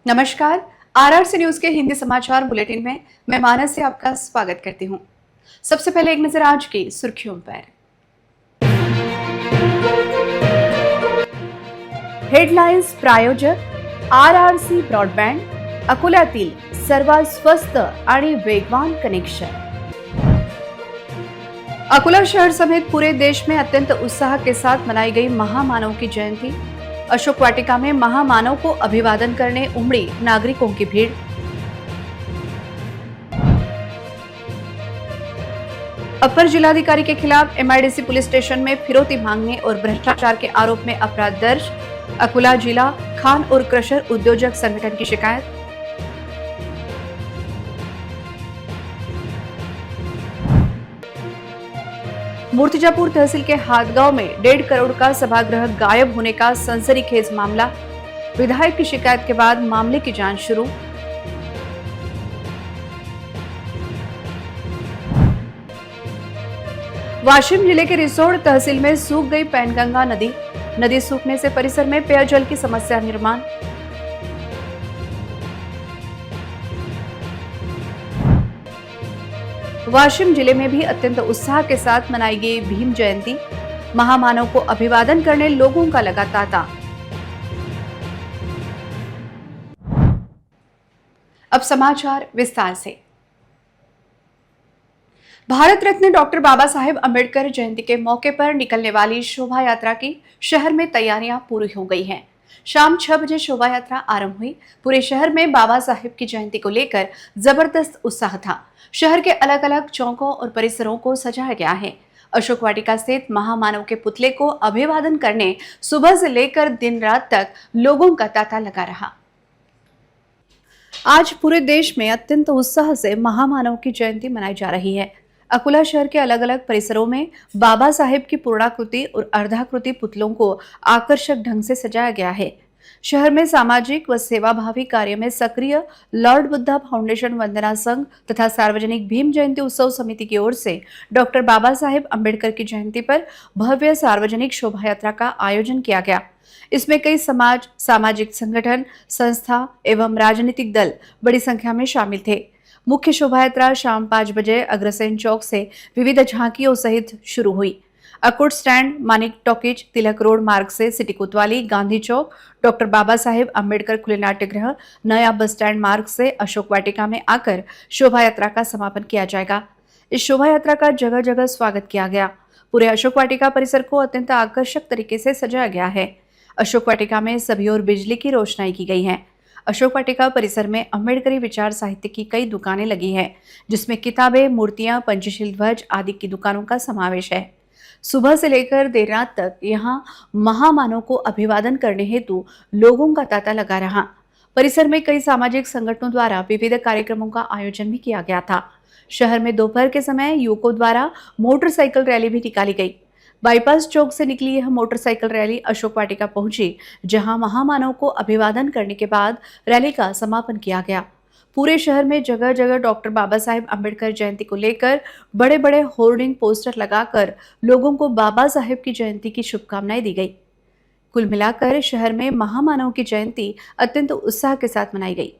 नमस्कार। RRC news के हिंदी समाचार बुलेटिन में मैं मानस से आपका स्वागत करती हूं। सबसे पहले एक नजर आज की सुर्खियों पर। हेडलाइन्स प्रायोजक आरआरसी ब्रॉडबँड, अकोल्यातील सर्वात स्वस्त आणि वेगवान कनेक्शन। अकोला शहर समेत पूरे देश में अत्यंत उत्साह के साथ मनाई गई महामानव की जयंती। अशोक वाटिका में महामानव को अभिवादन करने उमड़ी नागरिकों की भीड़। अपर जिलाधिकारी के खिलाफ एमआईडीसी पुलिस स्टेशन में फिरौती मांगने और भ्रष्टाचार के आरोप में अपराध दर्ज। अकोला जिला खान और क्रशर उद्योजक संगठन की शिकायत। मूर्तिजापुर तहसील के हाथगांव में 1.5 करोड़ का सभागृह गायब होने का सनसनीखेज मामला। विधायक की शिकायत के बाद मामले की जांच शुरू। वाशिम जिले के रिसोड तहसील में सूख गई पैनगंगा नदी। नदी सूखने से परिसर में पेयजल की समस्या निर्माण। वाशिम जिले में भी अत्यंत उत्साह के साथ मनाई गई भीम जयंती। महामानव को अभिवादन करने लोगों का लगा तांता। अब समाचार विस्तार से। भारत रत्न डॉक्टर बाबा साहेब अम्बेडकर जयंती के मौके पर निकलने वाली शोभा यात्रा की शहर में तैयारियां पूरी हो गई हैं। शाम 6 बजे शोभा यात्रा आरंभ हुई। पूरे शहर में बाबा साहेब की जयंती को लेकर जबरदस्त उत्साह था। शहर के अलग अलग चौकों और परिसरों को सजाया गया है। अशोक वाटिका स्थित महामानव के पुतले को अभिवादन करने सुबह से लेकर दिन रात तक लोगों का तांता लगा रहा। आज पूरे देश में अत्यंत उत्साह से महामानव की जयंती मनाई जा रही है। अकोला शहर के अलग अलग परिसरों में बाबा साहेब की पूर्णाकृति और अर्धाकृति पुतलों को आकर्षक ढंग से सजाया गया है। शहर में सामाजिक व सेवाभावी कार्य में सक्रिय लॉर्ड बुद्धा फाउंडेशन वंदना संघ तथा सार्वजनिक भीम जयंती उत्सव समिति की ओर से डॉक्टर बाबा साहेब अम्बेडकर की जयंती पर भव्य सार्वजनिक शोभा यात्रा का आयोजन किया गया। इसमें कई सामाजिक संगठन, संस्था एवं राजनीतिक दल बड़ी संख्या में शामिल थे। मुख्य शोभा यात्रा शाम 5 बजे अग्रसेन चौक से विविध झांकियों सहित शुरू हुई। अकुट स्टैंड, मानिक टॉकीज, तिलक रोड मार्ग से सिटी कोतवाली, गांधी चौक, डॉक्टर बाबा साहेब अम्बेडकर खुले नाट्यगृह, नया बस स्टैंड मार्ग से अशोक वाटिका में आकर शोभा यात्रा का समापन किया जाएगा। इस शोभा यात्रा का जगह जगह स्वागत किया गया। पूरे अशोक वाटिका परिसर को अत्यंत आकर्षक तरीके से सजाया गया है। अशोक वाटिका में सभी ओर बिजली की रोशनाई की गई है। अशोक वाटिका परिसर में अम्बेडकरी विचार साहित्य की कई दुकानें लगी हैं, जिसमें किताबें, मूर्तियां, पंचशील ध्वज आदि की दुकानों का समावेश है। सुबह से लेकर देर रात तक यहां महामानव को अभिवादन करने हेतु लोगों का तांता लगा रहा। परिसर में कई सामाजिक संगठनों द्वारा विविध कार्यक्रमों का आयोजन भी किया गया था। शहर में दोपहर के समय युवकों द्वारा मोटरसाइकिल रैली भी निकाली गई। बाईपास चौक से निकली यह मोटरसाइकिल रैली अशोक वाटिका पहुंची, जहां महामानव को अभिवादन करने के बाद रैली का समापन किया गया। पूरे शहर में जगह जगह डॉक्टर बाबा साहेब अम्बेडकर जयंती को लेकर बड़े बड़े होर्डिंग पोस्टर लगाकर लोगों को बाबा साहेब की जयंती की शुभकामनाएं दी गई। कुल मिलाकर शहर में महामानव की जयंती अत्यंत उत्साह के साथ मनाई गई।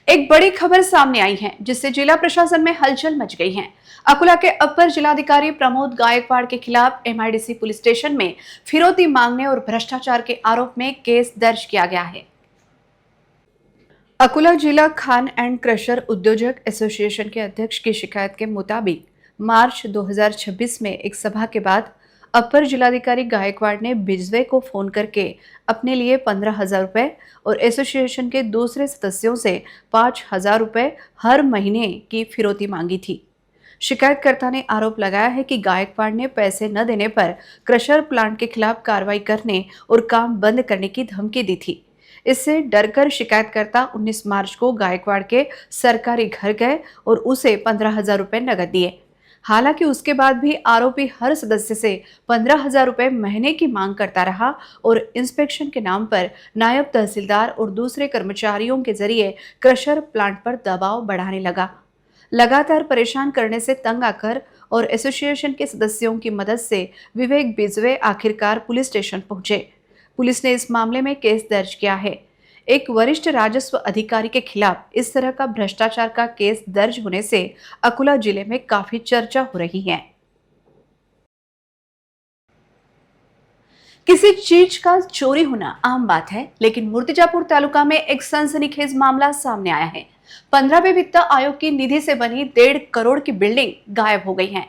एक बड़ी खबर सामने आई है, जिससे जिला प्रशासन में हलचल मच गई है। अकोला के अपर जिलाधिकारी प्रमोद गायकवाड़ के खिलाफ एमआईडीसी पुलिस स्टेशन में फिरौती मांगने और भ्रष्टाचार के आरोप में केस दर्ज किया गया है। अकोला जिला खान एंड क्रशर उद्योजक एसोसिएशन के अध्यक्ष की शिकायत के मुताबिक मार्च 2026 में एक सभा के बाद अपर जिलाधिकारी गायकवाड़ ने बिजवे को फोन करके अपने लिए 15,000 रुपए और एसोसिएशन के दूसरे सदस्यों से 5,000 रुपए हर महीने की फिरौती मांगी थी। शिकायतकर्ता ने आरोप लगाया है कि गायकवाड़ ने पैसे न देने पर क्रशर प्लांट के खिलाफ कार्रवाई करने और काम बंद करने की धमकी दी थी। इससे डरकर शिकायतकर्ता 19 मार्च को गायकवाड़ के सरकारी घर गए और उसे 15,000 रुपए नकद दिए। हालांकि उसके बाद भी आरोपी हर सदस्य से 15,000 रुपए महीने की मांग करता रहा और इंस्पेक्शन के नाम पर नायब तहसीलदार और दूसरे कर्मचारियों के जरिए क्रशर प्लांट पर दबाव बढ़ाने लगा। लगातार परेशान करने से तंग आकर और एसोसिएशन के सदस्यों की मदद से विवेक बिजवे आखिरकार पुलिस स्टेशन पहुंचे। पुलिस ने इस मामले में केस दर्ज किया है। एक वरिष्ठ राजस्व अधिकारी के खिलाफ इस तरह का भ्रष्टाचार का केस दर्ज होने से अकोला जिले में काफी चर्चा हो रही है। किसी चीज का चोरी होना आम बात है, लेकिन मूर्तिजापुर तालुका में एक सनसनीखेज मामला सामने आया है। 15वें वित्त आयोग की निधि से बनी 1.5 करोड़ की बिल्डिंग गायब हो गई है।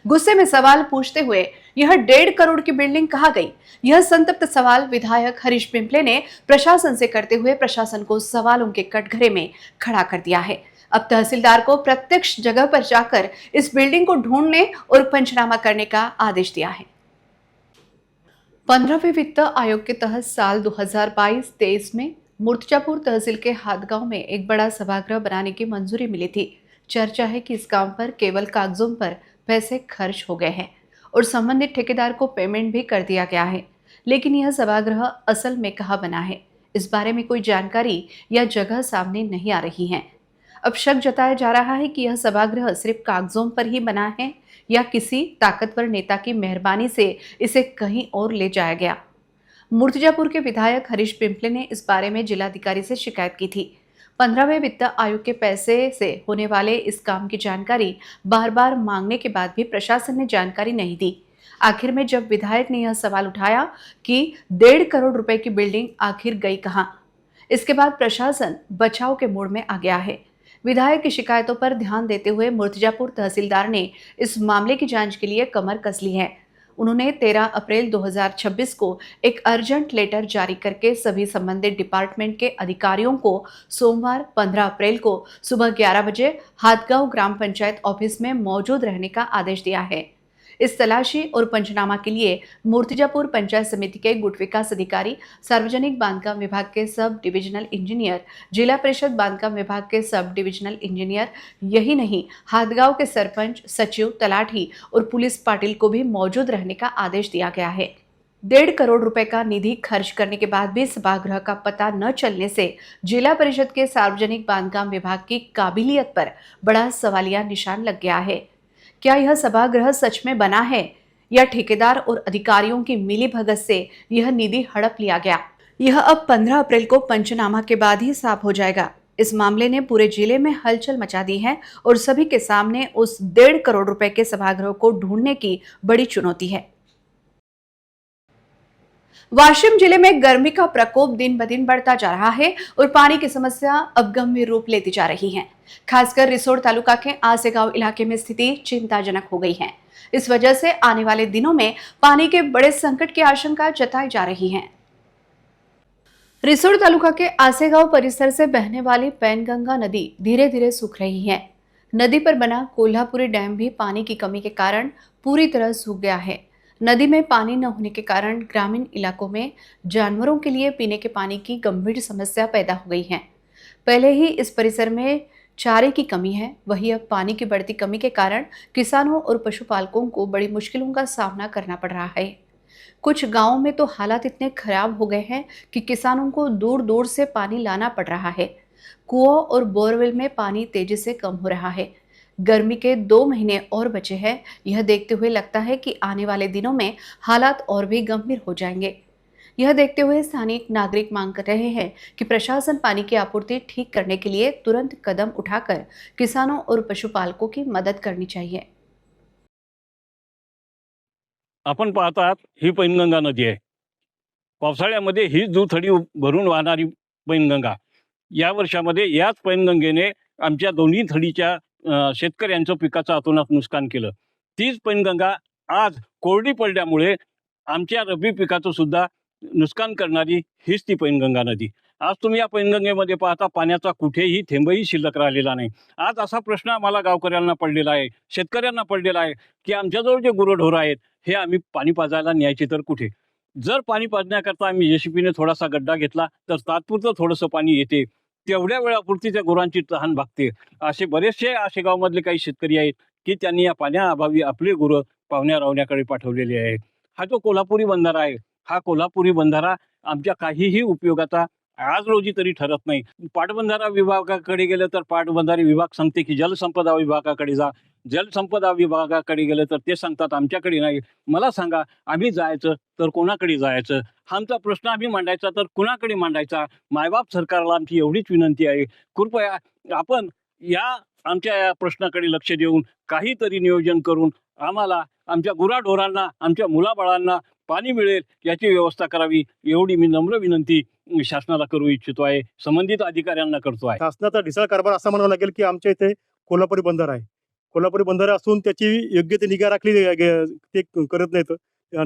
गुस्से में सवाल पूछते हुए यह 1.5 करोड़ की बिल्डिंग कहाँ गई? यह संतप्त सवाल विधायक हरीश पिंपले ने प्रशासन से करते हुए प्रशासन को सवालों के कटघरे में खड़ा कर दिया है। अब तहसीलदार को प्रत्यक्ष जगह पर जाकर इस बिल्डिंग को ढूंढने और पंचनामा करने का आदेश दिया है। 15वें वित्त आयोग के तहत साल 2022-23 में मूर्तिजापुर तहसील के हादगांव में एक बड़ा सभागृह बनाने की मंजूरी मिली थी। चर्चा है कि इस काम पर केवल कागजों पर पैसे खर्च हो गए हैं और संबंधित ठेकेदार को पेमेंट भी कर दिया गया है, लेकिन यह सभागृह असल में कहाँ बना है, इस बारे में कोई जानकारी या जगह सामने नहीं आ रही है। अब शक जताया जा रहा है कि यह सभागृह सिर्फ कागजों पर ही बना है या किसी ताकतवर नेता की मेहरबानी से इसे कहीं और ले जाया गया। मूर्तिजापुर के विधायक हरीश पिंपले ने इस बारे में जिलाधिकारी से शिकायत की थी। 15वें वित्त आयोग के पैसे से होने वाले इस काम की जानकारी बार बार मांगने के बाद भी प्रशासन ने जानकारी नहीं दी। आखिर में जब विधायक ने यह सवाल उठाया कि 1.5 करोड़ रुपए की बिल्डिंग आखिर गई कहां, इसके बाद प्रशासन बचाव के मोड में आ गया है। विधायक की शिकायतों पर ध्यान देते हुए मूर्तिजापुर तहसीलदार ने इस मामले की जांच के लिए कमर कस ली है। उन्होंने 13 अप्रैल 2026 को एक अर्जेंट लेटर जारी करके सभी संबंधित डिपार्टमेंट के अधिकारियों को सोमवार 15 अप्रैल को सुबह 11 बजे हादगांव ग्राम पंचायत ऑफिस में मौजूद रहने का आदेश दिया है। इस तलाशी और पंचनामा के लिए मूर्तिजापुर पंचायत समिति के गुट विकास अधिकारी, सार्वजनिक बांधकाम विभाग के सब डिविजनल इंजीनियर, जिला परिषद बांधकाम विभाग के सब डिविजनल इंजीनियर, यही नहीं हादगांव के सरपंच, सचिव, तलाठी और पुलिस पाटिल को भी मौजूद रहने का आदेश दिया गया है। 1.5 करोड़ रुपए का निधि खर्च करने के बाद भी सभागृह का पता न चलने से जिला परिषद के सार्वजनिक बांधकाम विभाग की काबिलियत पर बड़ा सवालिया निशान लग गया है। क्या यह सभागृह सच में बना है या ठेकेदार और अधिकारियों की मिलीभगत से यह निधि हड़प लिया गया? यह अब 15 अप्रैल को पंचनामा के बाद ही साफ हो जाएगा। इस मामले ने पूरे जिले में हलचल मचा दी है और सभी के सामने उस 1.5 करोड़ रुपए के सभागृह को ढूंढने की बड़ी चुनौती है। वाशिम जिले में गर्मी का प्रकोप दिन ब दिन बढ़ता जा रहा है और पानी की समस्या अब गंभीर रूप लेती जा रही है। खासकर रिसोड तालुका के आसेगांव इलाके में स्थिति चिंताजनक हो गई है। इस वजह से आने वाले दिनों में पानी के बड़े संकट की आशंका जताई जा रही है। रिसोड तालुका के आसेगांव परिसर से बहने वाली पैनगंगा नदी धीरे धीरे सूख रही है। नदी पर बना कोल्हापुरी डैम भी पानी की कमी के कारण पूरी तरह सूख गया है। नदी में पानी न होने के कारण ग्रामीण इलाकों में जानवरों के लिए पीने के पानी की गंभीर समस्या पैदा हो गई है। पहले ही इस परिसर में चारे की कमी है, वहीं अब पानी की बढ़ती कमी के कारण किसानों और पशुपालकों को बड़ी मुश्किलों का सामना करना पड़ रहा है। कुछ गांवों में तो हालात इतने खराब हो गए हैं कि किसानों को दूर दूर से पानी लाना पड़ रहा है। कुओं और बोरवेल में पानी तेजी से कम हो रहा है। गर्मी के 2 महीने और बचे हैं। यह देखते हुए लगता है कि आने वाले दिनों में हालात और भी गंभीर हो जाएंगे। यह देखते हुए स्थानीय नागरिक मांग कर रहे हैं कि प्रशासन पानी की आपूर्ति ठीक करने के लिए तुरंत कदम उठाकर किसानों और पशुपालकों की मदद करनी चाहिए। आपण पाहतात ही पैनगंगा नदी आहे। पावसाळ्यामध्ये ही दुथडी भरून वाहणारी पैनगंगा या वर्षामध्ये याच पैनगंगेने आमच्या दोन्ही थडीच्या शेतकऱ्यांचं पिकाचं अतोनात नुकसान केलं। तीच पैनगंगा आज कोरडी पडल्यामुळे आमच्या रब्बी पिकाचं सुद्धा नुकसान करणारी हीच ती पैनगंगा नदी। आज तुम्ही या पैनगंगेमध्ये पाहता पाण्याचा कुठेही थेंबही शिल्लक राहिलेला नाही। आज असा प्रश्न आम्हाला गावकऱ्यांना पडलेला आहे, शेतकऱ्यांना पडलेला आहे की आमच्याजवळ जे गुरंढोरं आहेत हे आम्ही पाणी पाजायला न्यायचे तर कुठे? जर पाणी पाजण्याकरता आम्ही जेसीबीने थोडासा गड्डा घेतला तर तात्पुरतं थोडंसं पाणी येते, तेवढ्या वेळापुरती त्या गुरांची तहान भागते। असे बरेचसे आशेगावमधले काही शेतकरी आहेत की त्यांनी या पाण्याअभावी आपले गुरं पाहुण्या रावण्याकडे पाठवलेले आहेत। हा जो कोल्हापुरी बंधारा आहे, हा कोल्हापुरी बंधारा आमच्या काहीही उपयोगाचा आज रोजी तरी ठरत नाही। पाटबंधारा विभागाकडे गेलं तर पाटबंधारे विभाग सांगते की जलसंपदा विभागाकडे जा, जलसंपदा विभागाकडे गेलं तर ते सांगतात आमच्याकडे नाही. मला सांगा, आम्ही जायचं तर कोणाकडे जायचं? आमचा प्रश्न आम्ही मांडायचा तर कुणाकडे मांडायचा? मायबाप सरकारला आमची एवढीच विनंती आहे, कृपया आपण आमच्या या प्रश्नाकडे लक्ष देऊन काहीतरी नियोजन करून आम्हाला, आमच्या गुराढोरांना, आमच्या मुलाबाळांना पाणी मिळेल याची व्यवस्था करावी, एवढी मी नम्र विनंती शासनाला करू इच्छितो आहे, संबंधित अधिकाऱ्यांना करतो आहे. शासनाचा ढिसाळ कारभार असा म्हणावा लागेल की आमच्या इथे कोल्हापुरी बंदर आहे. कोल्हापुरी बंदर असून त्याची योग्य ते निगा राखली ते करत नाहीत.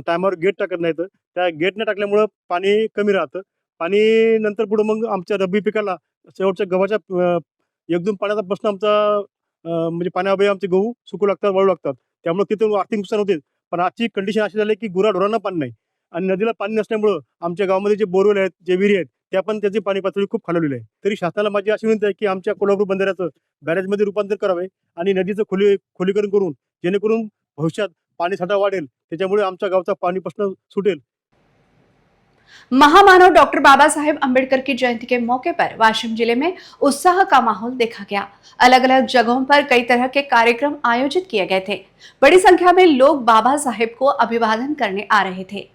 टायमावर गेट टाकत नाहीत. त्या गेट न टाकल्यामुळं पाणी कमी राहतं. पाणी नंतर पुढं मग आमच्या रब्बी पिकाला शेवटच्या गव्हाच्या एकदम पाण्याचा प्रश्न आमचा म्हणजे पाण्याअभावी आमचे गहू सुकू लागतात, वाळू लागतात. त्यामुळे तिथून आर्थिक नुकसान होते. पण आजची कंडिशन अशी झाली की गुराढोरांना पाणी नाही आणि नदीला पाणी नसल्यामुळं आमच्या गावामध्ये जे बोरवेल आहेत, जे विहिरी आहेत, त्या पण त्याची पाणी पातळी खूप खालवलेली आहे. तरी शासनाला माझी अशी विनंती आहे की आमच्या कोल्हापूर बंदराचं बॅरेजमध्ये रूपांतर करावे आणि नदीचं खोलीकरण करून जेणेकरून भविष्यात पाणी साठा वाढेल, त्याच्यामुळे आमच्या गावचा पाणी प्रश्न सुटेल. महामानव डॉक्टर बाबा साहेब अम्बेडकर की जयंती के मौके पर वाशिम जिले में उत्साह का माहौल देखा गया। अलग अलग जगहों पर कई तरह के कार्यक्रम आयोजित किए गए थे। बड़ी संख्या में लोग बाबा साहेब को अभिवादन करने आ रहे थे।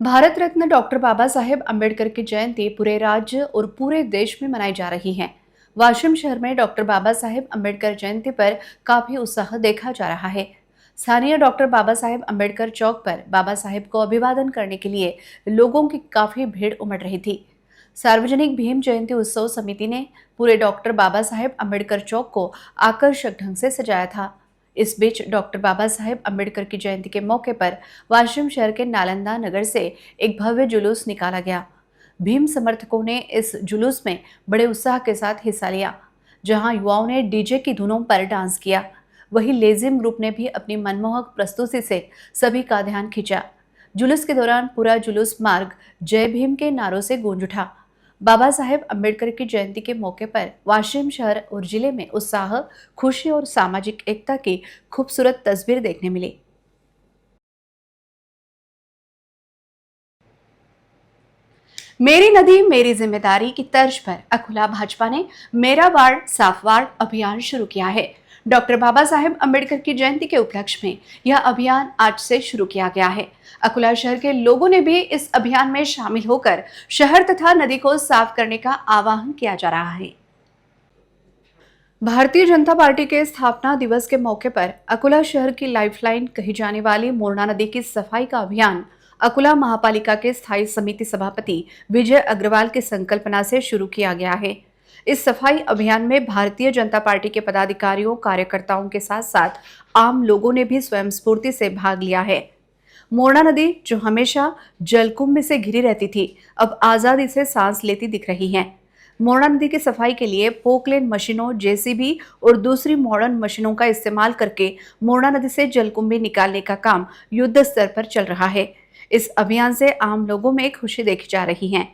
भारत रत्न डॉक्टर बाबा साहेब अम्बेडकर की जयंती पूरे राज्य और पूरे देश में मनाई जा रही है। वाशिम शहर में डॉक्टर बाबा साहेब अम्बेडकर जयंती पर काफी उत्साह देखा जा रहा है। स्थानीय डॉक्टर बाबा साहेब अम्बेडकर चौक पर बाबा साहेब को अभिवादन करने के लिए लोगों की काफी भीड़ उमड़ रही थी। सार्वजनिक भीम जयंती उत्सव समिति ने पूरे डॉक्टर बाबा साहेब अम्बेडकर चौक को आकर्षक ढंग से सजाया था। इस बीच डॉक्टर बाबा साहेब अम्बेडकर की जयंती के मौके पर वाशिम शहर के नालंदा नगर से एक भव्य जुलूस निकाला गया। भीम समर्थकों ने इस जुलूस में बड़े उत्साह के साथ हिस्सा लिया, जहां युवाओं ने डीजे की धुनों पर डांस किया। वहीं लेजिम ग्रुप ने भी अपनी मनमोहक प्रस्तुति से सभी का ध्यान खींचा। जुलूस के दौरान पूरा जुलूस मार्ग जय भीम के नारों से गूंज उठा। बाबा साहेब अम्बेडकर की जयंती के मौके पर वाशिम शहर और जिले में उत्साह, खुशी और सामाजिक एकता की खूबसूरत तस्वीर देखने मिली। मेरी नदी मेरी जिम्मेदारी की तर्ज पर अकुला भाजपा ने मेरा वार्ड साफ वार्ड अभियान शुरू किया है। डॉक्टर बाबा साहेब अम्बेडकर की जयंती के उपलक्ष्य में यह अभियान आज से शुरू किया गया है। अकुला शहर के लोगों ने भी इस अभियान में शामिल होकर शहर तथा नदी को साफ करने का आह्वान किया जा रहा है। भारतीय जनता पार्टी के स्थापना दिवस के मौके पर अकुला शहर की लाइफलाइन कही जाने वाली मोरना नदी की सफाई का अभियान अकुला महापालिका के स्थायी समिति सभापति विजय अग्रवाल की संकल्पना से शुरू किया गया है। इस सफाई अभियान में भारतीय जनता पार्टी के पदाधिकारियों, कार्यकर्ताओं के साथ साथ आम लोगों ने भी स्वयं स्फूर्ति से भाग लिया है। मोरना नदी जो हमेशा जलकुंभ से घिरी रहती थी, अब आजादी से सांस लेती दिख रही है। मोरना नदी की सफाई के लिए पोकलेन मशीनों, जेसीबी और दूसरी मॉडर्न मशीनों का इस्तेमाल करके मोरना नदी से जलकुंभी निकालने का काम युद्ध स्तर पर चल रहा है। इस अभियान से आम लोगों में खुशी देखी जा रही है।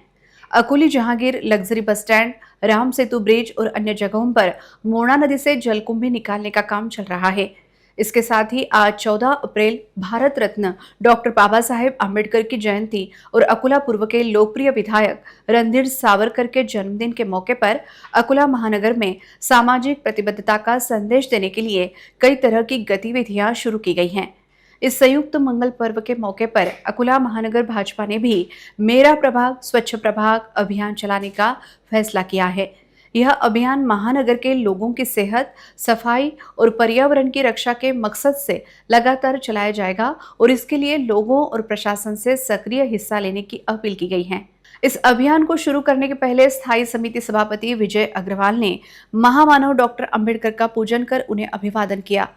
अकुली Jahangir luxury bus stand, Ram Setu bridge और अन्य जगहों पर मोरना नदी से जलकुंभी निकालने का काम चल रहा है। इसके साथ ही आज 14 अप्रैल भारत रत्न डॉक्टर बाबा साहेब अम्बेडकर की जयंती और अकुला पूर्व के लोकप्रिय विधायक रणधीर सावरकर के जन्मदिन के मौके पर अकुला महानगर में सामाजिक प्रतिबद्धता का संदेश देने के लिए कई तरह की गतिविधियां शुरू की गई हैं। इस संयुक्त मंगल पर्व के मौके पर अकुला महानगर भाजपा ने भी मेरा प्रभाग स्वच्छ प्रभाग अभियान चलाने का फैसला किया है। यह अभियान महानगर के लोगों की सेहत, सफाई और पर्यावरण की रक्षा के मकसद से लगातार चलाया जाएगा और इसके लिए लोगों और प्रशासन से सक्रिय हिस्सा लेने की अपील की गई है। इस अभियान को शुरू करने के पहले स्थायी समिति सभापति विजय अग्रवाल ने महामानव डॉक्टर अम्बेडकर का पूजन कर उन्हें अभिवादन किया।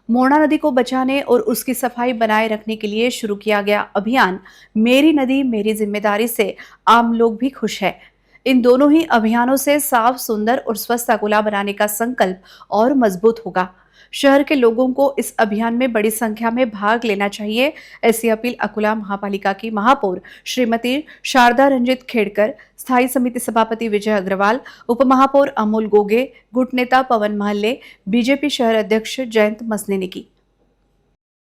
मोरना नदी को बचाने और उसकी सफाई बनाए रखने के लिए शुरू किया गया अभियान मेरी नदी मेरी जिम्मेदारी से आम लोग भी खुश है। इन दोनों ही अभियानों से साफ, सुंदर और स्वस्थ अकुला बनाने का संकल्प और मजबूत होगा। शहर के लोगों को इस अभियान में बड़ी संख्या में भाग लेना चाहिए, ऐसी अपील अकुला महापालिका की महापौर श्रीमती शारदा रंजित खेड़कर, स्थायी समिति सभापति विजय अग्रवाल, उपमहापौर अमोल गोगे, गुट नेता पवन महल्ले, बीजेपी शहर अध्यक्ष जयंत मसने ने की।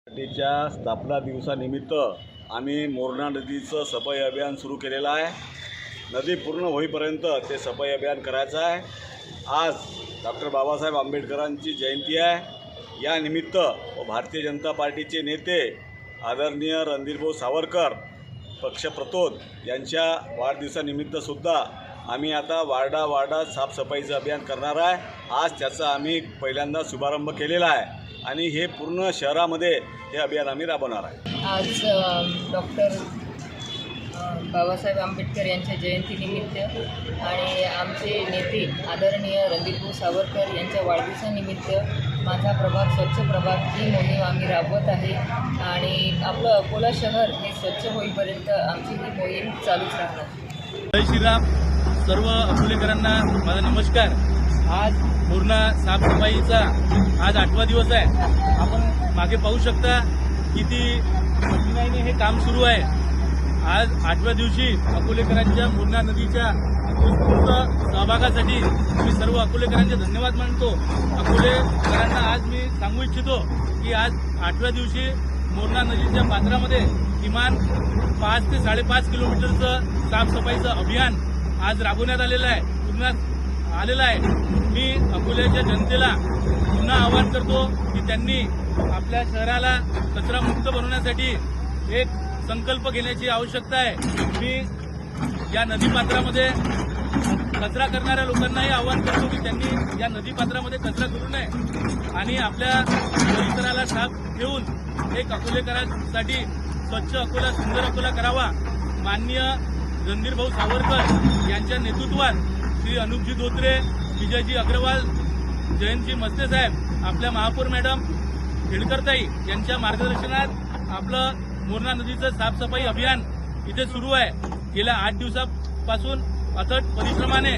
पार्टीच्या स्थापना दिवसानिमित्त आम्ही मोरणा नदीचं सफाई अभियान सुरू केलेलं आहे। नदी पूर्ण होईपर्यंत ते सफाई अभियान करायचं आहे। आज डॉक्टर बाबासाहेब आंबेडकरांची जयंती आहे। या निमित्त भारतीय जनता पार्टीचे नेते आदरणीय रणधीरभाऊ सावरकर पक्षप्रतोद यांच्या वाढदिवसानिमित्तसुद्धा आम्ही आता वार्डात साफसफाईचं अभियान करणार आहे। आज त्याचा आम्ही पहिल्यांदा शुभारंभ केलेला आहे आणि हे पूर्ण शहरामध्ये हे अभियान आम्ही राबवणार आहे। आज डॉक्टर बाबासाहेब आंबेडकर यांच्या जयंतीनिमित्त आणि आमचे नेते आदरणीय रणधीरभाऊ सावरकर यांच्या वाढदिवसानिमित्त माझा प्रभाग स्वच्छ प्रभाग ही मोहीम आम्ही राबवत आहे आणि आपलं अकोला शहर हे स्वच्छ होईपर्यंत आमची ही मोहीम चालूच राहणार। जय श्रीराम। सर्व अकोलेकरांना माझा नमस्कार। आज पूर्ण साफसफाईचा आज 8वा दिवस आहे। आपण मागे पाहू शकता किती कठीणाईने हे काम सुरू आहे। आज 8व्या दिवशी अकोलेकरांच्या मुरणा नदीच्या उत्स्फूर्त सहभागासाठी मी सर्व अकोलेकरांचे धन्यवाद मानतो। अकोलेकरांना आज मी सांगू इच्छितो की आज 8व्या दिवशी मुरणा नदीच्या पात्रामध्ये किमान 5 ते 5.5 किलोमीटरचं साफसफाईचं अभियान आज राबवण्यात आलेलं आहे, पूर्ण आलेलं आहे। मी अकोल्याच्या जनतेला पुन्हा आवाहन करतो की त्यांनी आपल्या शहराला कचरामुक्त बनवण्यासाठी एक संकल्प घेण्याची आवश्यकता आहे। मी या नदीपात्रामध्ये कचरा करणाऱ्या लोकांनाही आवाहन करतो की त्यांनी या नदीपात्रामध्ये कचरा करू नये आणि आपल्या परिसराला साफ ठेवून एक अकोलेकरांसाठी स्वच्छ अकोला सुंदर अकोला करावा। माननीय रणधीरभाऊ सावरकर यांच्या नेतृत्वात श्री अनुपजी धोत्रे, विजयजी अग्रवाल, जयंतजी मस्ते साहेब, आपल्या महापौर मॅडम खेडकरताई यांच्या मार्गदर्शनात आपलं मुरणा नदीचं साफसफाई अभियान इथे सुरू आहे। गेल्या 8 दिवसापासून अथक परिश्रमाने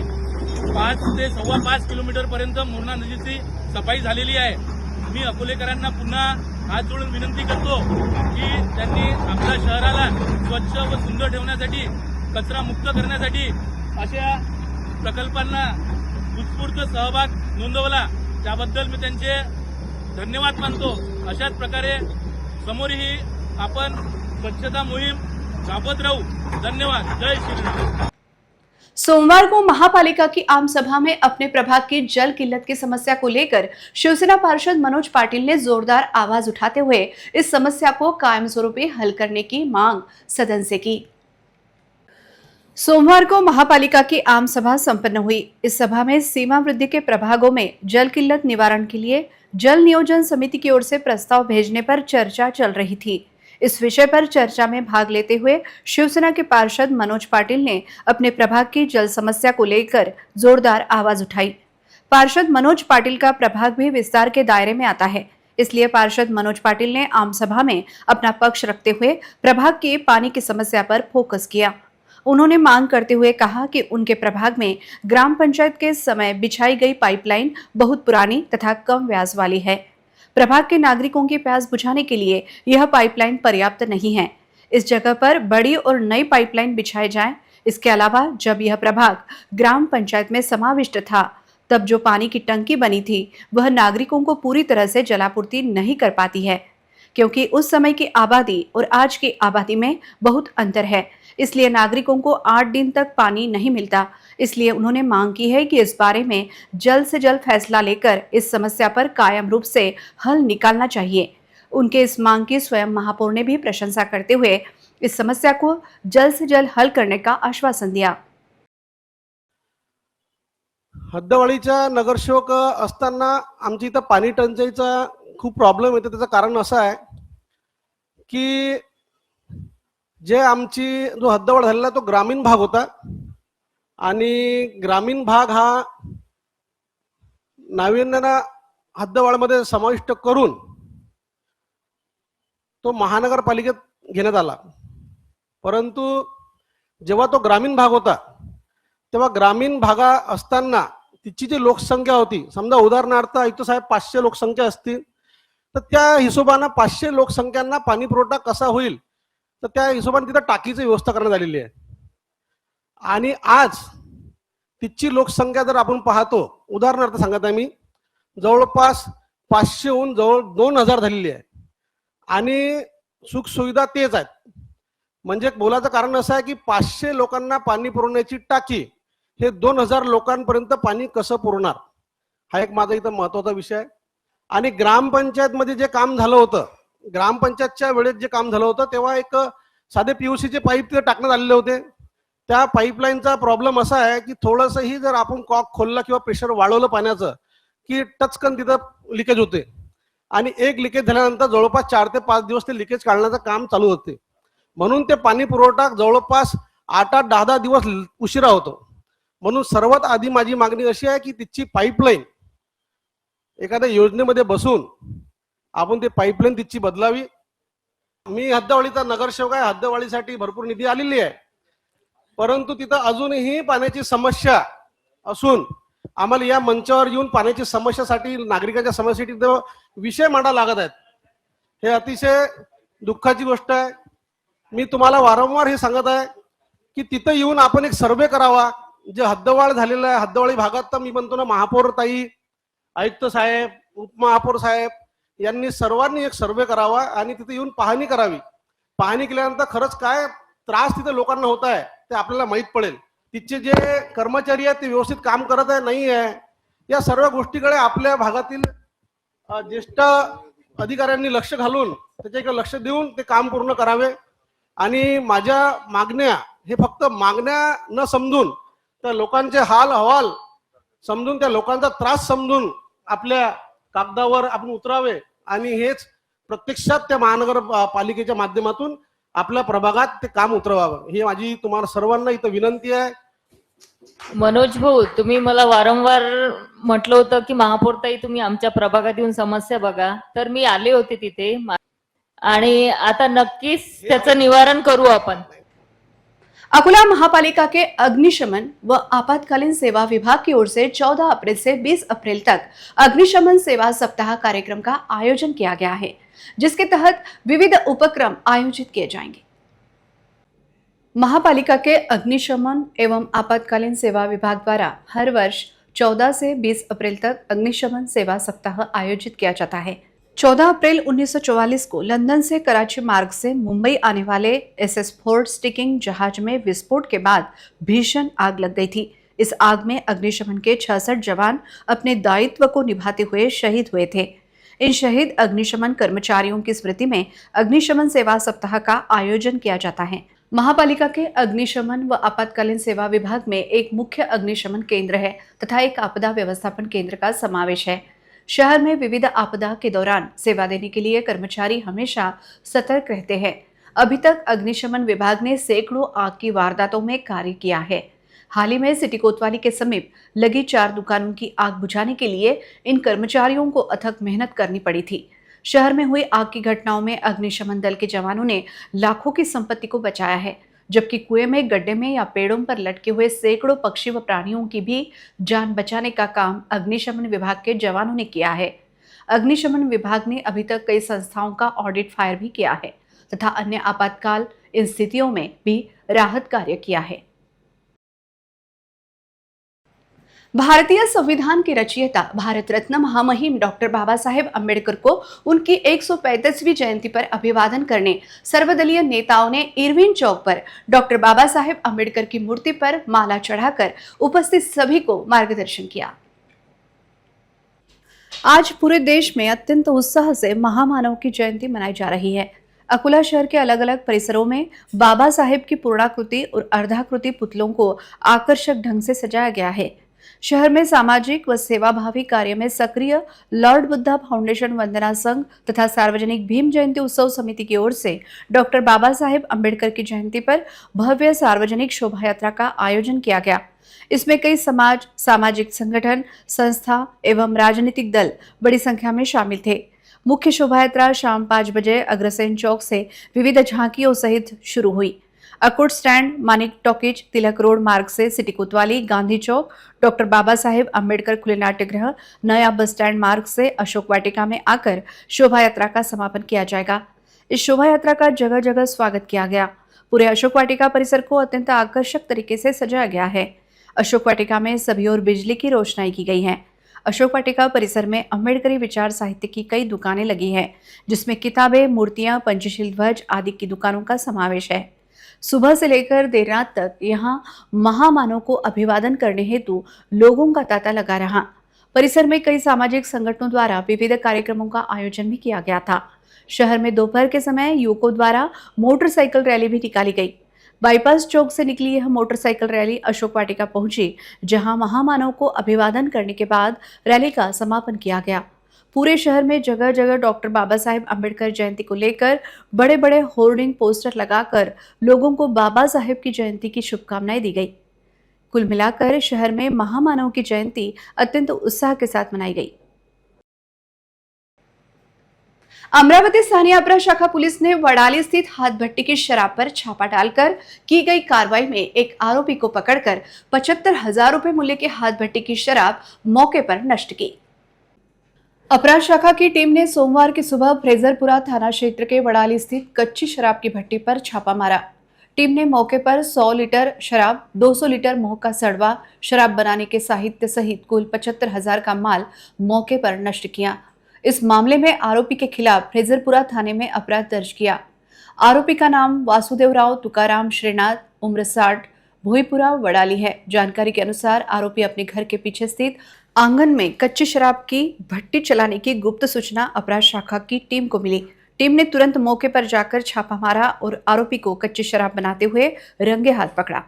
5 ते 5.25 किलोमीटरपर्यंत मुरणा नदीची सफाई झालेली आहे। मी अकोलेकरांना पुन्हा हात जोडून विनंती करतो की त्यांनी आपल्या शहराला स्वच्छ व सुंदर ठेवण्यासाठी, कचरा मुक्त करण्यासाठी अशा प्रकल्पांना उत्स्फूर्त सहभाग नोंदवला, त्याबद्दल मी त्यांचे धन्यवाद मानतो। अशाच प्रकारे समोरही अपन स्वच्छता मुहिम राबवत राहू। धन्यवाद। जय श्रीराम। सोमवार को महापालिका की आम सभा में अपने प्रभाग की जल किल्लत की समस्या को लेकर शिवसेना पार्षद मनोज पाटिल ने जोरदार आवाज उठाते हुए इस समस्या को कायम स्वरूपी हल करने की मांग सदन से की। सोमवार को महापालिका की आम सभा संपन्न हुई। इस सभा में सीमा वृद्धि के प्रभागों में जल किल्लत निवारण के लिए जल नियोजन समिति की ओर से प्रस्ताव भेजने पर चर्चा चल रही थी। इस विषय पर चर्चा में भाग लेते हुए शिवसेना के पार्षद मनोज पाटिल ने अपने प्रभाग की जल समस्या को लेकर जोरदार आवाज उठाई। पार्षद मनोज पाटिल का प्रभाग भी विस्तार के दायरे में आता है, इसलिए पार्षद मनोज पाटिल ने आम सभा में अपना पक्ष रखते हुए प्रभाग की पानी की समस्या पर फोकस किया। उन्होंने मांग करते हुए कहा कि उनके प्रभाग में ग्राम पंचायत के समय बिछाई गई पाइपलाइन बहुत पुरानी तथा कम व्यास वाली है। प्रभाग के नागरिकों की प्यास बुझाने के लिए यह पाइपलाइन पर्याप्त नहीं है। इस जगह पर बड़ी और नई पाइपलाइन बिछाए जाएं। इसके अलावा जब यह प्रभाग ग्राम पंचायत में समाविष्ट था तब जो पानी की टंकी बनी थी वह नागरिकों को पूरी तरह से जलापूर्ति नहीं कर पाती है, क्योंकि उस समय की आबादी और आज की आबादी में बहुत अंतर है। इसलिए नागरिकों को 8 दिन तक पानी नहीं मिलता। इसलिए उन्होंने मांग की है कि इस बारे में जल्द से जल्द फैसला लेकर इस समस्या पर कायम रूप से हल निकालना चाहिए। उनके इस मांग की स्वयं महापौर ने भी प्रशंसा करते हुए इस समस्या को जल्द से जल्द हल करने का आश्वासन दिया। हद्दवाढीचा नगरसेवक असताना आमच्या इथं पाणी टंचाईचा खूप प्रॉब्लेम येतो। त्याचं कारण असं आहे की जे आमची जो हद्दवाढ झालेला तो ग्रामीण भाग होता आणि ग्रामीण भाग हा नाविन्यानं हद्दवाढमध्ये समाविष्ट करून तो महानगरपालिकेत घेण्यात आला। परंतु जेव्हा तो ग्रामीण भाग होता तेव्हा ग्रामीण भागा असताना तिची जी लोकसंख्या होती, समजा उदाहरणार्थ आयुक्त साहेब 500 लोकसंख्या असतील तर त्या हिशोबाने 500 लोकसंख्यांना पाणी पुरवठा कसा होईल तर त्या हिशोबाने तिथे टाकीची व्यवस्था करण्यात आलेली आहे। आणि आज तिची लोकसंख्या जर आपण पाहतो, उदाहरणार्थ सांगत आहे मी, जवळपास 500 हून जवळ 2000 झालेली आहे आणि सुख सुविधा तेच आहेत। म्हणजे बोलायचं कारण असं आहे की 500 लोकांना पाणी पुरवण्याची टाकी हे 2000 लोकांपर्यंत पाणी कसं पुरवणार हा एक माझा इथं महत्त्वाचा विषय आहे. आणि ग्रामपंचायतमध्ये जे काम झालं होतं, ग्रामपंचायतच्या वेळेत जे काम झालं होतं तेव्हा एक साधे पीयूसीचे पाईप तिथे टाकण्यात आलेले होते. त्या पाईपलाईनचा प्रॉब्लेम असा आहे की थोडंसंही जर आपण कॉक खोलला किंवा प्रेशर वाढवलं पाण्याचं की टचकन तिथं लिकेज होते. आणि एक लिकेज झाल्यानंतर जवळपास 4 ते 5 दिवस ते लिकेज काढण्याचं काम चालू होते. म्हणून ते पाणी पुरवठा जवळपास 8-8, 10-10 दिवस उशिरा होतो. म्हणून सर्वात आधी माझी मागणी अशी आहे की तिची पाईपलाईन एखाद्या योजनेमध्ये बसून आपण ते पाईपलाईन तिची बदलावी. मी हद्दवाढीचा नगरसेवक आहे, हद्दवाढीसाठी भरपूर निधी आलेली आहे, परंतु तिथं अजूनही पाण्याची समस्या असून आम्हाला या मंचावर येऊन पाण्याची समस्यासाठी, नागरिकांच्या समस्येसाठी विषय मांडा लागत आहेत. हे अतिशय दुःखाची गोष्ट आहे. मी तुम्हाला वारंवार हे सांगत आहे की तिथं येऊन आपण एक सर्वे करावा. जे हद्दवाढ झालेलं आहे, हद्दवाढी भागात तर मी म्हणतो ना, महापौर ताई, आयुक्त साहेब, उपमहापौर साहेब यांनी सर्वांनी एक सर्वे करावा आणि तिथे येऊन पाहणी करावी. पाहणी केल्यानंतर खरंच काय त्रास तिथे लोकांना होत आहे ते आपल्याला माहीत पडेल. तिथचे जे कर्मचारी आहेत ते व्यवस्थित काम करत आहे नाही आहे, या सर्व गोष्टीकडे आपल्या भागातील ज्येष्ठ अधिकाऱ्यांनी लक्ष घालून त्याच्याकडे लक्ष देऊन ते काम पूर्ण करावे. आणि माझ्या मागण्या हे फक्त मागण्या न समजून त्या लोकांचे हाल अहवाल समजून, त्या लोकांचा त्रास समजून आपल्या कागदावर आपण उतरावे आणि हेच प्रत्यक्षात त्या महानगरपालिकेच्या माध्यमातून आपल्या प्रभागात ते काम उतरवावं, ही माझी तुम्हाला सर्वांना इथं विनंती आहे. मनोज भाऊ, तुम्ही मला वारंवार म्हटलं होतं की महापौरताई तुम्ही आमच्या प्रभागात येऊन समस्या बघा, तर मी आले होते तिथे आणि आता नक्कीच त्याचं निवारण करू आपण. अकोला महापालिका के अग्निशमन व आपातकालीन सेवा विभाग की ओर से 14 अप्रैल से 20 अप्रैल तक अग्निशमन सेवा सप्ताह कार्यक्रम का आयोजन किया गया है, जिसके तहत विविध उपक्रम आयोजित किए जाएंगे. महापालिका के अग्निशमन एवं आपातकालीन सेवा विभाग द्वारा हर वर्ष 14 से 20 अप्रैल तक अग्निशमन सेवा सप्ताह आयोजित किया जाता है. 14 अप्रैल 1944 को लंदन से कराची मार्ग से मुंबई आने वाले SS फोर्ड स्टिकिंग जहाज में विस्फोट के बाद भीषण आग लग गई थी. इस आग में अग्निशमन के 66 जवान अपने दायित्व को निभाते हुए शहीद हुए थे. इन शहीद अग्निशमन कर्मचारियों की स्मृति में अग्निशमन सेवा सप्ताह का आयोजन किया जाता है. महापालिका के अग्निशमन व आपातकालीन सेवा विभाग में एक मुख्य अग्निशमन केंद्र है तथा एक आपदा व्यवस्थापन केंद्र का समावेश है. शहर में विविध आपदा के दौरान सेवा देने के लिए कर्मचारी हमेशा सतर्क रहते हैं. अभी तक अग्निशमन विभाग ने सैकड़ों आग की वारदातों में कार्य किया है. हाल ही में सिटी कोतवाली के समीप लगी 4 दुकानों की आग बुझाने के लिए इन कर्मचारियों को अथक मेहनत करनी पड़ी थी. शहर में हुई आग की घटनाओं में अग्निशमन दल के जवानों ने लाखों की संपत्ति को बचाया है, जबकि कुएं में, गड्ढे में या पेड़ों पर लटके हुए सैकड़ों पक्षी व प्राणियों की भी जान बचाने का काम अग्निशमन विभाग के जवानों ने किया है. अग्निशमन विभाग ने अभी तक कई संस्थाओं का ऑडिट फायर भी किया है तथा अन्य आपातकाल स्थितियों में भी राहत कार्य किया है. भारतीय संविधान के रचयिता भारत रत्न महामहिम डॉक्टर बाबा साहेब अम्बेडकर को उनकी 135वीं जयंती पर अभिवादन करने सर्वदलीय नेताओं ने इरविन चौक पर डॉक्टर बाबा साहेब अम्बेडकर की मूर्ति पर माला चढ़ाकर उपस्थित सभी को मार्गदर्शन किया. आज पूरे देश में अत्यंत उत्साह से महामानव की जयंती मनाई जा रही है. अकोला शहर के अलग अलग परिसरों में बाबा साहेब की पूर्णाकृति और अर्धाकृति पुतलों को आकर्षक ढंग से सजाया गया है. शहर में सामाजिक व सेवाभावी कार्य में सक्रिय लॉर्ड बुद्धा फाउंडेशन वंदना संघ तथा सार्वजनिक भीम जयंती उत्सव समिति की ओर से डॉक्टर बाबा साहेब अम्बेडकर की जयंती पर भव्य सार्वजनिक शोभा यात्रा का आयोजन किया गया. इसमें कई समाज, सामाजिक संगठन, संस्था एवं राजनीतिक दल बड़ी संख्या में शामिल थे. मुख्य शोभा यात्रा शाम 5 बजे अग्रसेन चौक से विविध झांकियों सहित शुरू हुई. अकोट स्टैंड, मानिक टॉकीज, तिलक रोड मार्ग से सिटी कोतवाली, गांधी चौक, डॉक्टर बाबा साहेब अम्बेडकर खुले नाट्यगृह, नया बस स्टैंड मार्ग से अशोक वाटिका में आकर शोभा यात्रा का समापन किया जाएगा. इस शोभा यात्रा का जगह जगह स्वागत किया गया. पूरे अशोक वाटिका परिसर को अत्यंत आकर्षक तरीके से सजाया गया है. अशोक वाटिका में सभी ओर बिजली की रोशनाई की गई है. अशोक वाटिका परिसर में अम्बेडकरी विचार साहित्य की कई दुकानें लगी हैं, जिसमें किताबें, मूर्तियां, पंचशील ध्वज आदि की दुकानों का समावेश है. सुबह से लेकर देर रात तक यहाँ महामानव को अभिवादन करने हेतु लोगों का तांता लगा रहा. परिसर में कई सामाजिक संगठनों द्वारा विविध कार्यक्रमों का आयोजन भी किया गया था। शहर में दोपहर के समय युवकों द्वारा मोटरसाइकिल रैली भी निकाली गई। बाईपास चौक से निकली यह मोटरसाइकिल रैली अशोक वाटिका पहुंची, जहां महामानव को अभिवादन करने के बाद रैली का समापन किया गया। पूरे शहर में जगह जगह डॉक्टर बाबा साहेब अम्बेडकर जयंती को लेकर बड़े बड़े होर्डिंग पोस्टर लगाकर लोगों को बाबा साहेब की जयंती की शुभकामनाएं दी गई। कुल मिलाकर शहर में महामानव की जयंती अत्यंत उत्साह के साथ मनाई गई। अमरावती स्थानीय अपराध शाखा पुलिस ने वडाली स्थित हाथ भट्टी की शराब पर छापा डालकर की गई कार्रवाई में एक आरोपी को पकड़कर 75,000 रुपए मूल्य के हाथ भट्टी की शराब मौके पर नष्ट की। अपराध शाखा की टीम ने सोमवार की सुबह फ्रेजरपुरा थाना क्षेत्र के वडाली स्थित कच्ची शराब की भट्टी पर छापा मारा। टीम ने मौके पर 100 लीटर शराब, 200 लीटर मोह का सड़वा, शराब बनाने के साहित्य सहित कुल 75,000 का माल मौके पर नष्ट किया। इस मामले में आरोपी के खिलाफ फ्रेजरपुरा थाने में अपराध दर्ज किया। आरोपी का नाम वासुदेवराव तुकाराम श्रीनाथ, उम्र 60, भोईपुरा वडाली है। जानकारी के अनुसार आरोपी अपने घर के पीछे स्थित आंगन में कच्ची शराब की भट्टी चलाने की गुप्त सूचना अपराध शाखा की टीम को मिली। टीम ने तुरंत मौके पर जाकर छापा मारा और आरोपी को कच्ची शराब बनाते हुए रंगे हाथ पकड़ा।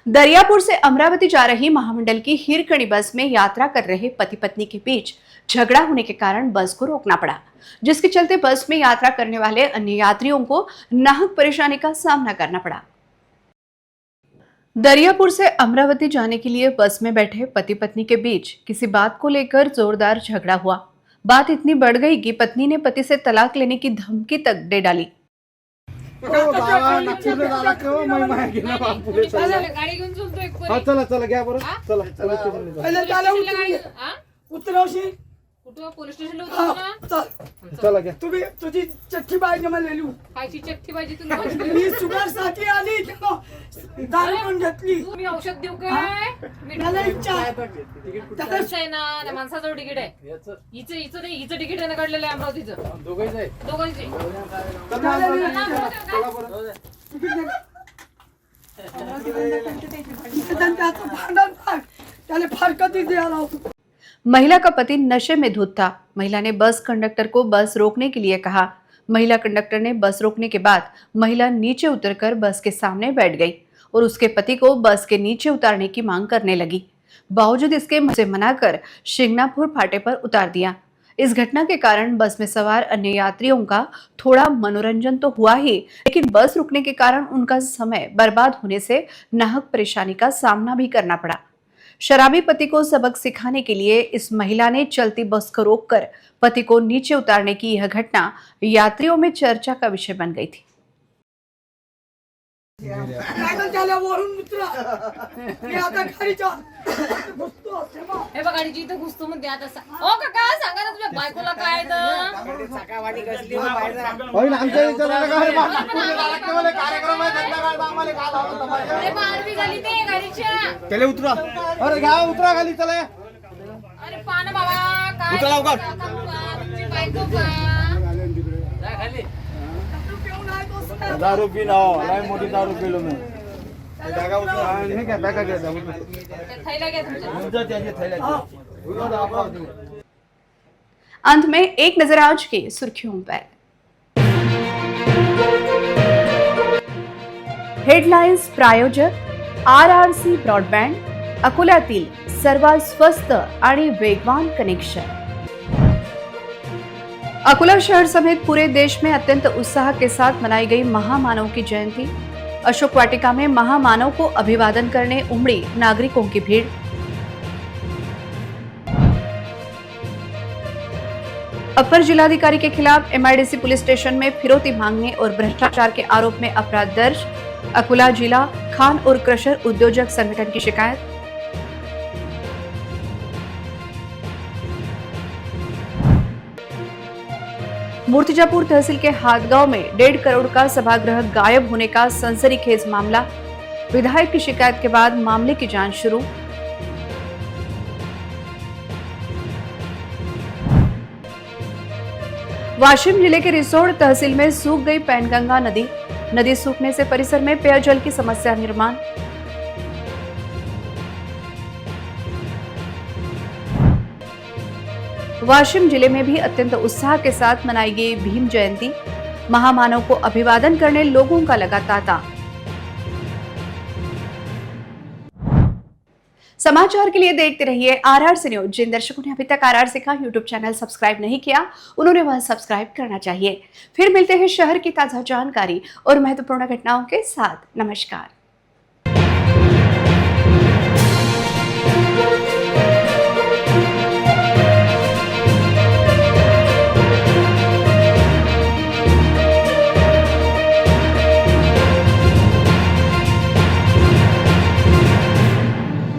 दरियापुर से अमरावती जा रही महामंडल की हीरकणी बस में यात्रा कर रहे पति पत्नी के बीच झगड़ा होने के कारण बस को रोकना पड़ा, जिसके चलते बस में यात्रा करने वाले अन्य यात्रियों को नाहक परेशानी का सामना करना पड़ा। दरियापुर से अमरावती जाने के लिए बस में बैठे पति पत्नी के बीच किसी बात को लेकर जोरदार झगड़ा हुआ। बात इतनी बढ़ गई कि पत्नी ने पति से तलाक लेने की धमकी तक दे डाली। चला घ्या बरं, चला कुठं पोलीस स्टेशनला उतरला चला घ्या। तुम्ही तुझी चिठ्ठी पाहिजे मला लिहू. खायची चट्टी पाहिजे तुला मी शुगर साठी आली दारू पण घेतली. मी औषध देऊ काय मला इच्छा आहे. कसं आहे ना त्या माणसाचं तिकीट आहे हिचं नाही हिचं तिकीट आहे ना काढलेलं आहे अमरावतीचं दोघांचे त्याला फारकत द्यायला. महिला का पति नशे में धुत था। महिला ने बस कंडक्टर को बस रोकने के लिए कहा। महिला कंडक्टर ने बस रोकने के बाद महिला नीचे उतरकर बस के सामने बैठ गई और उसके पति को बस के नीचे उतारने की मांग करने लगी। बावजूद इसके से मनाकर शिंगणापुर फाटे पर उतार दिया। इस घटना के कारण बस में सवार अन्य यात्रियों का थोड़ा मनोरंजन तो हुआ ही, लेकिन बस रुकने के कारण उनका समय बर्बाद होने से नाहक परेशानी का सामना भी करना पड़ा। शराबी पति को सबक सिखाने के लिए इस महिला ने चलती बस को रोककर पति को नीचे उतारने की यह घटना यात्रियों में चर्चा का विषय बन गई थी। वरून उतरा. मी आता खालीच्या घुसतो. हे बघ गाडीची इथं घुसतो म्हणते आता ओ काका सांगा ना तुझ्या बायकोला काय आहे तर सकाळवाडी कसली होईल आमच्या इथे कार्यक्रम आहे. अरे मारवी झाली ते गाडीच्या त्याला उतरा. अरे घ्या उतरा खाली चला. अरे पाना बाबा काय उतरा लवकर. तुमची बायको का खाली दारू पिना लय मोठी दारू पिलो मी. जागा उतरा. हे घ्या बॅगा घ्या. थैला घ्या तुमच्या त्याचे थैला. अंत में एक नजर आज की सुर्खियों पर। हेडलाइन्स प्रायोजक RRC ब्रॉडबँड, अकोल्यातील सर्वात स्वस्त आणि वेगवान कनेक्शन। अकोला शहर समेत पूरे देश में अत्यंत उत्साह के साथ मनाई गई महामानव की जयंती। अशोक वाटिका में महामानव को अभिवादन करने उमड़ी नागरिकों की भीड़। अपर जिलाधिकारी के खिलाफ MIDC पुलिस स्टेशन में फिरौती मांगने और भ्रष्टाचार के आरोप में अपराध दर्ज। अकोला जिला खान और क्रशर उद्योजक संगठन की शिकायत। मूर्तिजापुर तहसील के हाथगांव में 1.5 करोड़ का सभागृह गायब होने का सनसनीखेज मामला। विधायक की शिकायत के बाद मामले की जांच शुरू। वाशिम जिले के रिसोड तहसील में सूख गई पैनगंगा नदी। नदी सूखने से परिसर में पेयजल की समस्या निर्माण। वाशिम जिले में भी अत्यंत उत्साह के साथ मनाई गई भीम जयंती। महामानव को अभिवादन करने लोगों का लगा तांता। समाचार के लिए देखते रहिए RRC न्यूज। जिन दर्शकों ने अभी तक RRC का यूट्यूब चैनल सब्सक्राइब नहीं किया, उन्होंने वह सब्सक्राइब करना चाहिए। फिर मिलते हैं शहर की ताजा जानकारी और महत्वपूर्ण घटनाओं के साथ। नमस्कार।